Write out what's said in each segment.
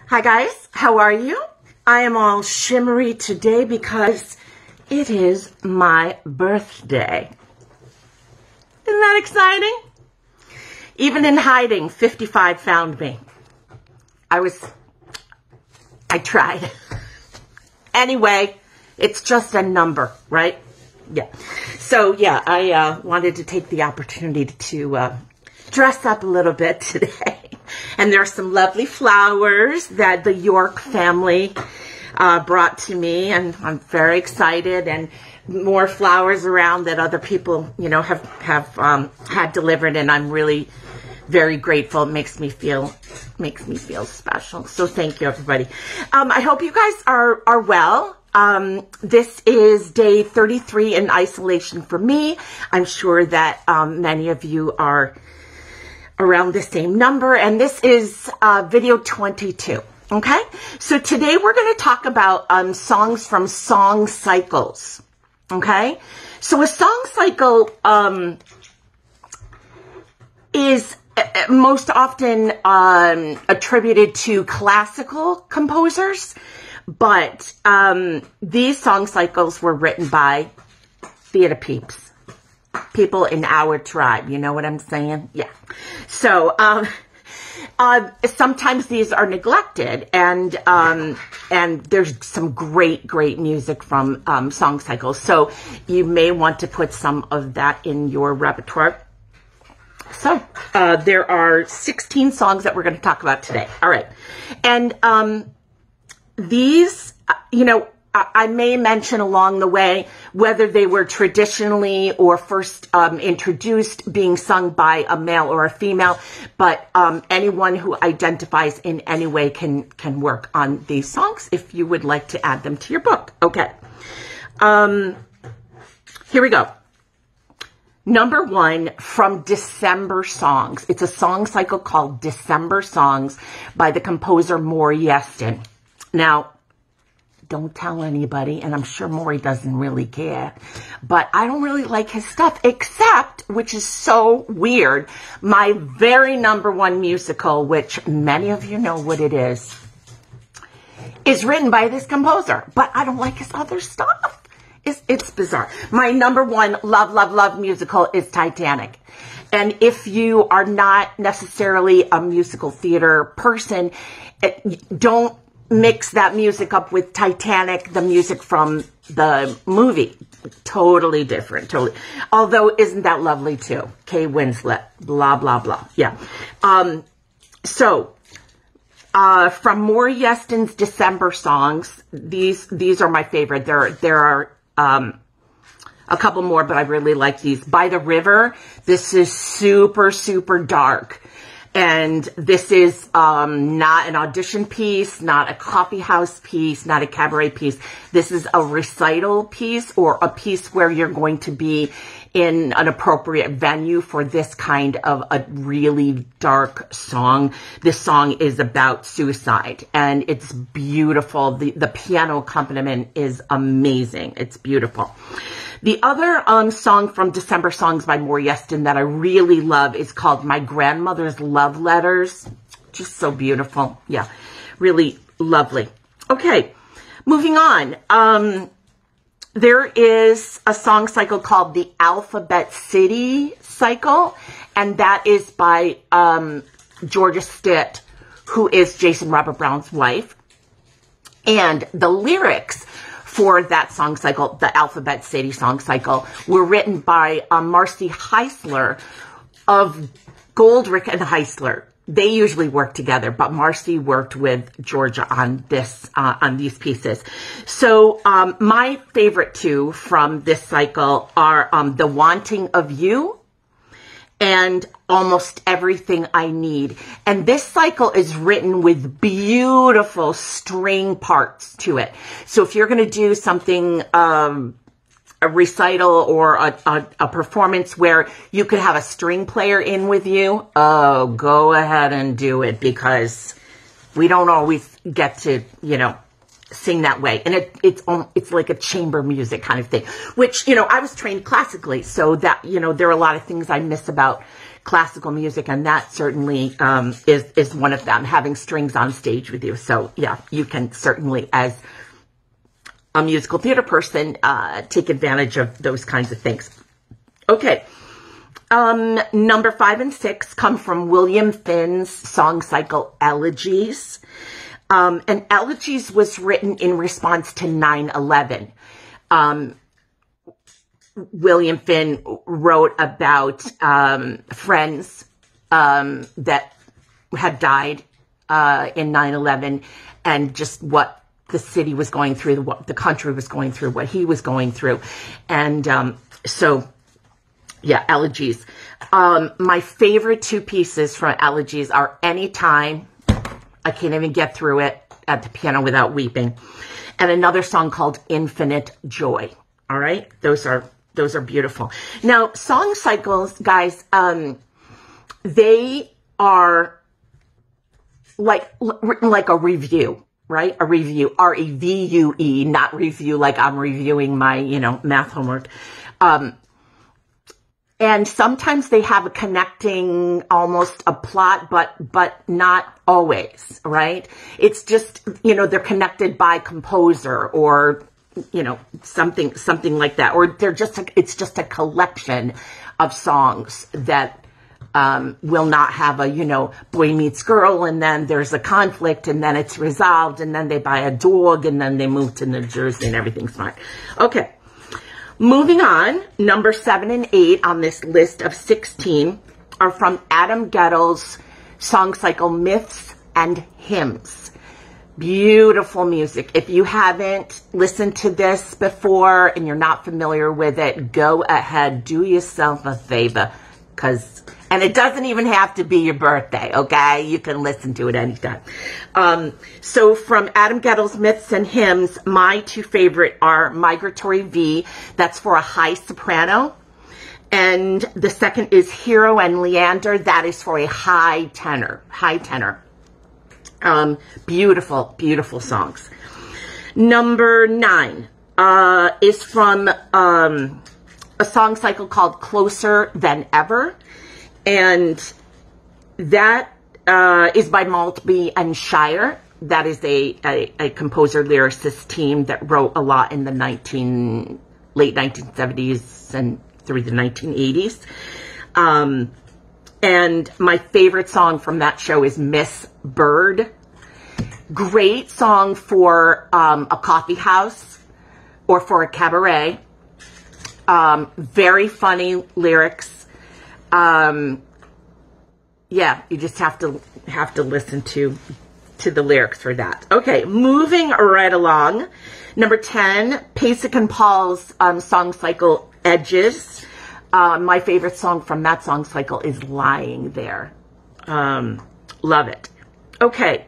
Hi guys, how are you? I am all shimmery today because it is my birthday. Isn't that exciting? Even in hiding, 55 found me. I tried. Anyway, it's just a number, right? Yeah. So yeah, I wanted to take the opportunity to dress up a little bit today. And there are some lovely flowers that the York family brought to me, and I'm very excited. And more flowers around that other people, you know, have had delivered, and I'm really very grateful. It makes me feel special. So thank you, everybody. I hope you guys are well. This is day 33 in isolation for me. I'm sure that many of you are around the same number, and this is video 22. Okay, so today we're going to talk about songs from song cycles. Okay, so a song cycle is most often attributed to classical composers, but these song cycles were written by theater peeps. People in our tribe, you know what I'm saying? Yeah. So, sometimes these are neglected, and there's some great music from song cycles. So you may want to put some of that in your repertoire. So there are 16 songs that we're going to talk about today. All right, and these, you know, I may mention along the way whether they were traditionally or first introduced being sung by a male or a female, but anyone who identifies in any way can work on these songs if you would like to add them to your book. Okay. Here we go. Number 1 from December Songs. It's a song cycle called December Songs by the composer Maury Yeston. Now, don't tell anybody, and I'm sure Maury doesn't really care, but I don't really like his stuff, except, which is so weird, my very number 1 musical, which many of you know what it is written by this composer, but I don't like his other stuff. It's bizarre. My number 1 love musical is Titanic. And if you are not necessarily a musical theater person, don't mix that music up with Titanic, the music from the movie. Totally different, totally. Although, isn't that lovely too? Kate Winslet, blah, blah, blah. Yeah. So, from Maury Yeston's December Songs, these are my favorite. There are a couple more, but I really like these. By the River, this is super dark. And this is not an audition piece, not a coffee house piece, not a cabaret piece. This is a recital piece, or a piece where you're going to be in an appropriate venue for this kind of a really dark song. This song is about suicide, and it's beautiful. The piano accompaniment is amazing. It's beautiful. The other song from December Songs by Maury Yeston that I really love is called My Grandmother's Love Letters. Just so beautiful. Yeah, really lovely. Okay, moving on. There is a song cycle called the Alphabet City Cycle, and that is by Georgia Stitt, who is Jason Robert Brown's wife. And the lyrics for that song cycle, the Alphabet City song cycle, were written by Marcy Heisler of Goldrick and Heisler. They usually work together, but Marcy worked with Georgia on these pieces. So my favorite 2 from this cycle are The Wanting of You and Almost Everything I Need. And this cycle is written with beautiful string parts to it. So if you're going to do something, a recital or a performance where you could have a string player in with you, oh, go ahead and do it, because we don't always get to, you know, sing that way. And it's like a chamber music kind of thing, which, you know, I was trained classically, so that, you know, there are a lot of things I miss about classical music, and that certainly is one of them, having strings on stage with you. So yeah, you can certainly, as a musical theater person, take advantage of those kinds of things. Okay. Number 5 and 6 come from William Finn's song cycle Elegies. And Elegies was written in response to 9/11. William Finn wrote about friends that had died in 9/11, and just what the city was going through, what the country was going through, what he was going through. And so, yeah, Elegies. My favorite 2 pieces from Elegies are Anytime, I can't even get through it at the piano without weeping, and another song called Infinite Joy. All right? Those are beautiful. Now, song cycles, guys, they are like a review, right? A review, R-E-V-U-E, not review like I'm reviewing my, math homework. And sometimes they have a connecting, almost a plot, but not always, right? It's just, they're connected by composer or, something like that. Or it's just a collection of songs that will not have a, boy meets girl, and then there's a conflict, and then it's resolved, and then they buy a dog, and then they move to New Jersey, and everything's fine. Okay. Moving on, number 7 and 8 on this list of 16 are from Adam Guettel's song cycle Myths and Hymns. Beautiful music. If you haven't listened to this before and you're not familiar with it, go ahead, do yourself a favor, and it doesn't even have to be your birthday, okay? You can listen to it anytime. So from Adam Guettel's Myths and Hymns, my 2 favorite are Migratory V, that's for a high soprano, and the second is Hero and Leander, that is for a high tenor. Beautiful, beautiful songs. Number 9 is from a song cycle called Closer Than Ever. And that is by Maltby and Shire. That is a composer lyricist team that wrote a lot in the late 1970s and through the 1980s. And my favorite song from that show is Miss Bird. Great song for a coffee house or for a cabaret. Very funny lyrics. Yeah, you just have to listen to the lyrics for that. Okay, moving right along. Number 10, Pasek and Paul's song cycle Edges. My favorite song from that song cycle is Lying There. Love it. Okay,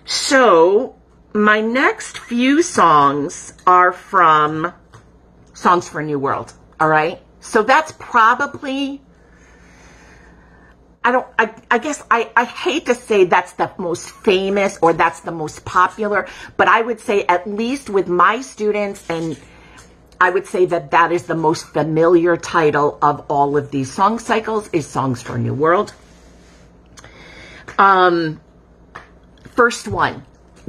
so my next few songs are from Songs for a New World. All right, so that's probably, I guess I hate to say that's the most famous or that's the most popular, but I would say, at least with my students, and I would say that is the most familiar title of all of these song cycles, is Songs for a New World. First one,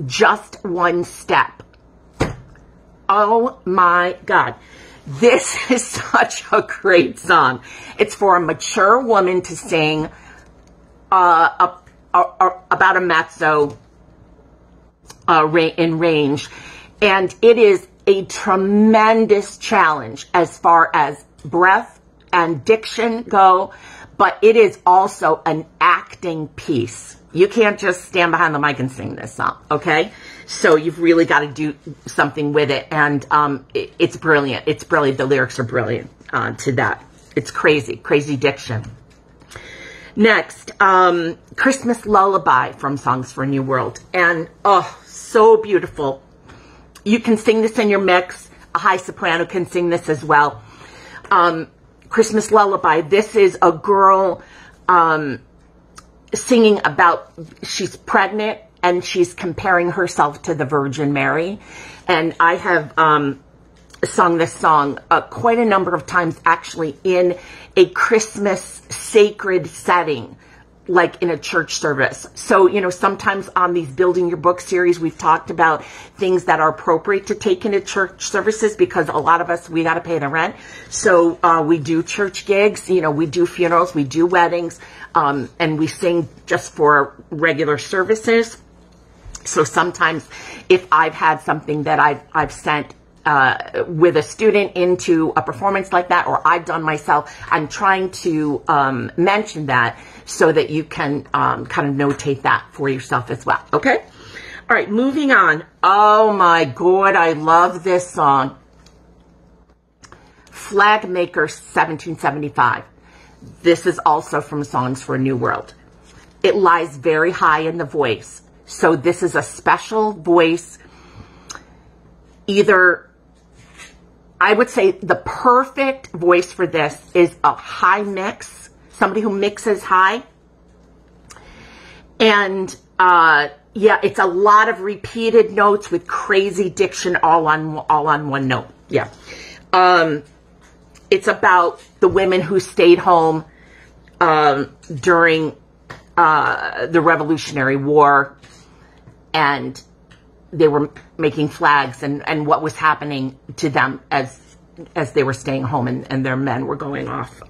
Just One Step. Oh my God. This is such a great song. It's for a mature woman to sing about a mezzo in range. And it is a tremendous challenge as far as breath and diction go, but it is also an acting piece. You can't just stand behind the mic and sing this song, okay? So you've really got to do something with it, and it's brilliant. It's brilliant. The lyrics are brilliant to that. It's crazy, crazy diction. Next, Christmas Lullaby from Songs for a New World, and oh, so beautiful. You can sing this in your mix. A high soprano can sing this as well. Christmas Lullaby. This is a girl singing about, she's pregnant and she's comparing herself to the Virgin Mary. And I have sung this song quite a number of times, actually, in a Christmas sacred setting, like in a church service. So, you know, sometimes on these Building Your Book series, we've talked about things that are appropriate to take into church services, because a lot of us, we got to pay the rent. So we do church gigs, you know, we do funerals, we do weddings, and we sing just for regular services. So sometimes if I've had something that I've sent with a student into a performance like that, or I've done myself, I'm trying to mention that so that you can kind of notate that for yourself as well. Okay? All right, moving on. Oh my God, I love this song. Flag Maker 1775. This is also from Songs for a New World. It lies very high in the voice. So this is a special voice. Either, I would say the perfect voice for this is a high mix, somebody who mixes high. And yeah, it's a lot of repeated notes with crazy diction all on one note. Yeah. It's about the women who stayed home during the Revolutionary War, and they were making flags and what was happening to them as they were staying home and their men were going off,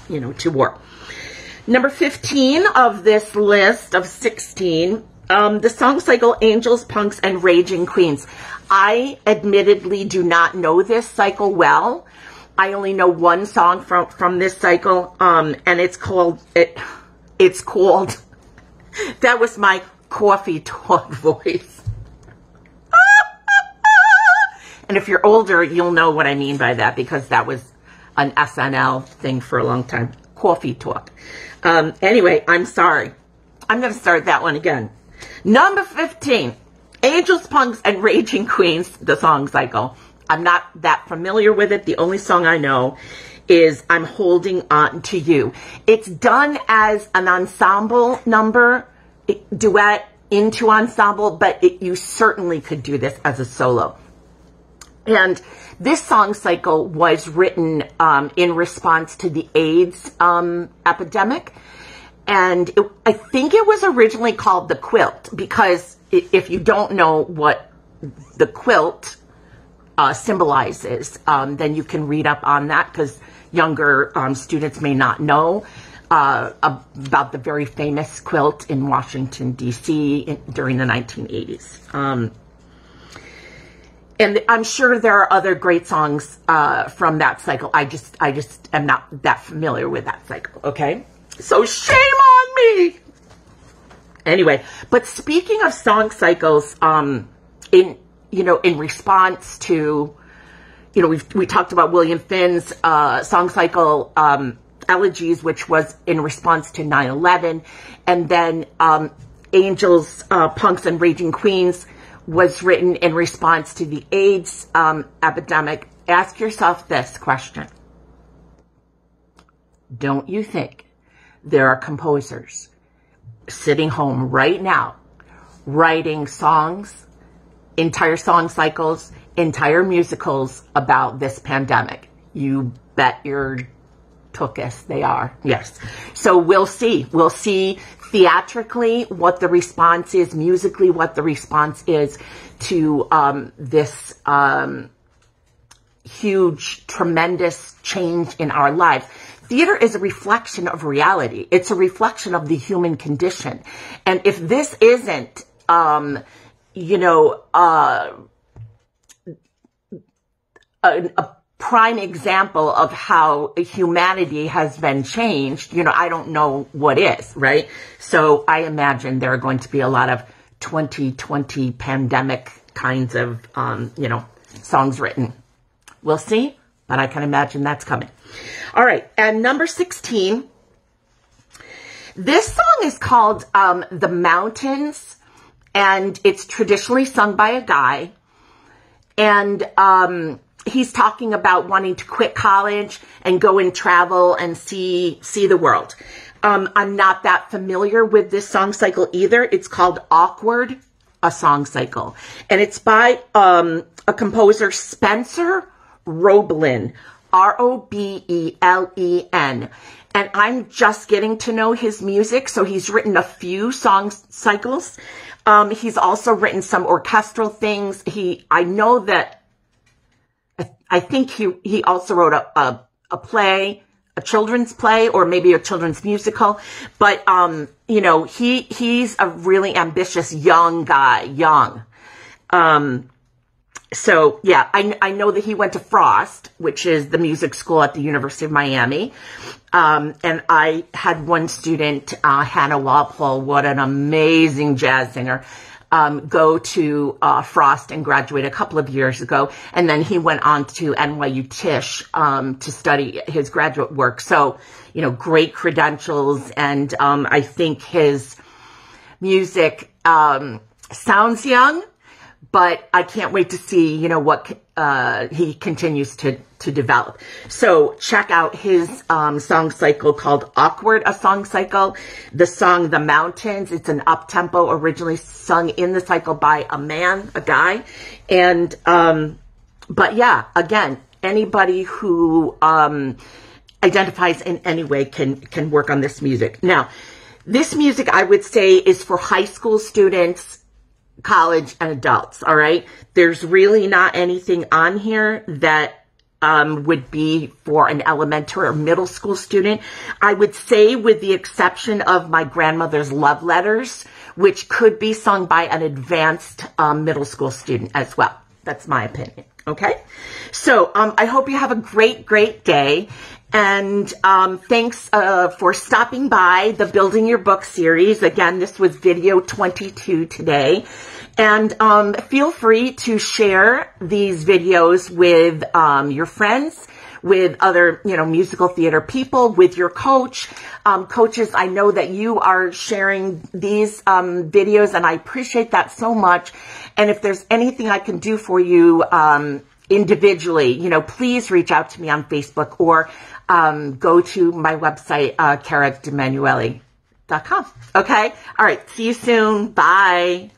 you know, to war. Number 15 of this list of 16, the song cycle Angels, Punks, and Raging Queens. I admittedly do not know this cycle well. I only know one song from this cycle, and it's called, that was my coffee talk voice. And if you're older, you'll know what I mean by that, because that was an SNL thing for a long time. Coffee talk. Anyway, I'm sorry. I'm going to start that one again. Number 15, Angels, Punks, and Raging Queens, the song cycle. I'm not that familiar with it. The only song I know is I'm Holding On to You. It's done as an ensemble number, duet into ensemble, but you certainly could do this as a solo. And this song cycle was written in response to the AIDS epidemic. And I think it was originally called The Quilt, because if you don't know what the quilt symbolizes, then you can read up on that, because younger students may not know about the very famous quilt in Washington, D.C. during the 1980s. And I'm sure there are other great songs from that cycle. I just am not that familiar with that cycle, okay? So shame on me! Anyway, but speaking of song cycles, in response to, we talked about William Finn's song cycle, Elegies, which was in response to 9/11, and then Angels, Punks, and Raging Queens was written in response to the AIDS epidemic. Ask yourself this question. Don't you think there are composers sitting home right now writing songs, entire song cycles, entire musicals about this pandemic? You bet your tookus they are. Yes. So we'll see. We'll see theatrically what the response is, musically what the response is to this huge, tremendous change in our lives. Theater is a reflection of reality. It's a reflection of the human condition. And if this isn't, a prime example of how humanity has been changed, I don't know what is, right? So I imagine there are going to be a lot of 2020 pandemic kinds of, songs written. We'll see, but I can imagine that's coming. All right, and number 16, this song is called The Mountains, and it's traditionally sung by a guy, and he's talking about wanting to quit college and go and travel and see the world. I'm not that familiar with this song cycle either. It's called Awkward. a song cycle. And it's by a composer, Spencer Roeblen, Robelen. And I'm just getting to know his music. So he's written a few song cycles. He's also written some orchestral things. I know that, I think he also wrote a play, a children's play, or maybe a children's musical. But, you know, he's a really ambitious young guy, so yeah, I know that he went to Frost, which is the music school at the University of Miami. And I had one student, Hannah Walpole, what an amazing jazz singer, go to Frost and graduate a couple of years ago. And then he went on to NYU Tisch to study his graduate work. So, you know, great credentials. And I think his music sounds young, but I can't wait to see, you know, what he continues to develop. So check out his song cycle called Awkward, a song cycle. The song The Mountains, it's an up-tempo, originally sung in the cycle by a guy. And, but yeah, again, anybody who identifies in any way can work on this music. Now, this music, I would say, is for high school students, college, and adults, all right? There's really not anything on here that would be for an elementary or middle school student. I would say, with the exception of My Grandmother's Love Letters, which could be sung by an advanced middle school student as well. That's my opinion, okay? So I hope you have a great, great day. And thanks for stopping by the Building Your Book series. Again, this was video 22 today. And feel free to share these videos with your friends, with other, you know, musical theater people, with your coach. Coaches, I know that you are sharing these videos, and I appreciate that so much. And if there's anything I can do for you individually, you know, please reach out to me on Facebook, or go to my website, carademanuele.com. Okay? All right. See you soon. Bye.